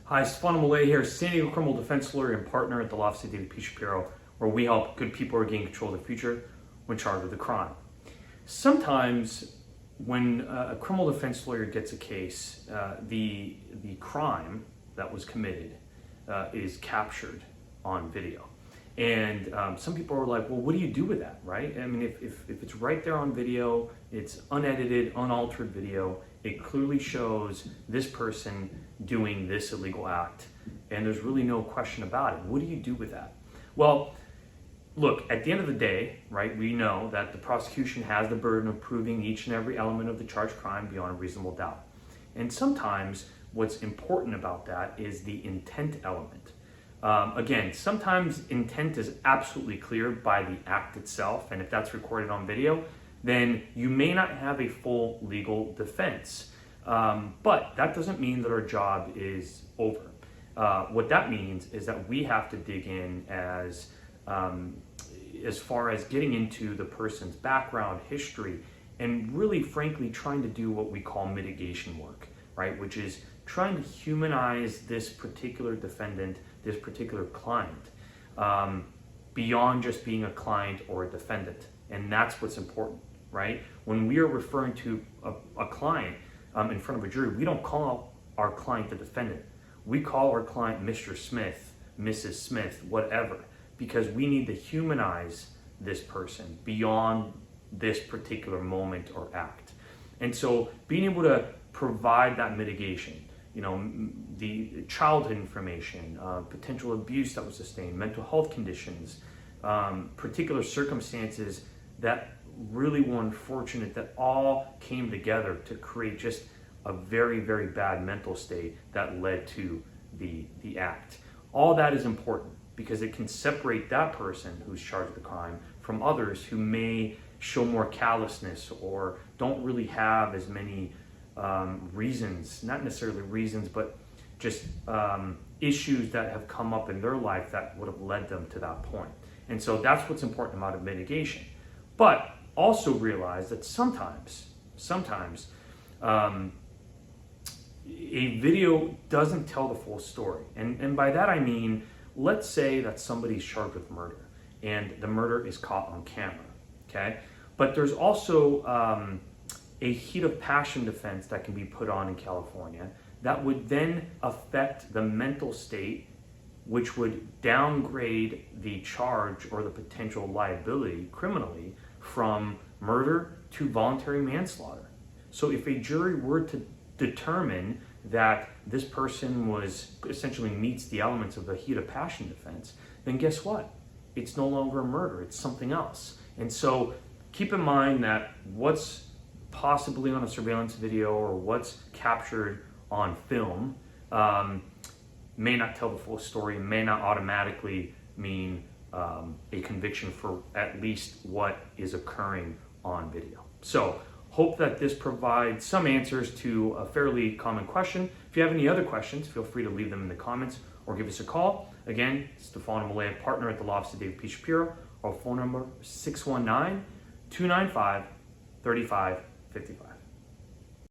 Hi, Stefano Molea here, San Diego criminal defense lawyer and partner at the law office of David P. Shapiro, where we help good people regain control of the future when charged with a crime. Sometimes when a criminal defense lawyer gets a case, the crime that was committed is captured on video. And some people are like, well, what do you do with that, right? I mean, if it's right there on video, it's unedited, unaltered video, it clearly shows this person doing this illegal act, and there's really no question about it. What do you do with that? Well, look, at the end of the day, right, we know that the prosecution has the burden of proving each and every element of the charged crime beyond a reasonable doubt. And sometimes what's important about that is the intent element. Again, sometimes intent is absolutely clear by the act itself, and if that's recorded on video, then you may not have a full legal defense. But that doesn't mean that our job is over. What that means is that we have to dig in as far as getting into the person's background, history, and really, frankly, trying to do what we call mitigation work, right? Which is trying to humanize this particular defendant, this particular client, beyond just being a client or a defendant. And that's what's important, right? When we are referring to a client in front of a jury, we don't call our client the defendant. We call our client Mr. Smith, Mrs. Smith, whatever, because we need to humanize this person beyond this particular moment or act. And so being able to provide that mitigation, you know, the childhood information, potential abuse that was sustained, mental health conditions, particular circumstances that really were unfortunate, that all came together to create just a very, very bad mental state that led to the act. All that is important because it can separate that person who's charged with the crime from others who may show more callousness or don't really have as many reasons, not necessarily reasons, but just issues that have come up in their life that would have led them to that point. And so that's what's important about mitigation. But also realize that sometimes a video doesn't tell the full story. And by that I mean, let's say that somebody's charged with murder and the murder is caught on camera, okay? But there's also a heat of passion defense that can be put on in California that would then affect the mental state, which would downgrade the charge or the potential liability criminally from murder to voluntary manslaughter. So if a jury were to determine that this person was essentially meets the elements of the heat of passion defense, then guess what? It's no longer a murder, it's something else. And so keep in mind that what's possibly on a surveillance video or what's captured on film may not tell the full story, may not automatically mean a conviction for at least what is occurring on video. So hope that this provides some answers to a fairly common question. If you have any other questions, feel free to leave them in the comments or give us a call. Again, Stefano Molea, partner at the law office of David P. Shapiro. Our phone number 619-295-3555.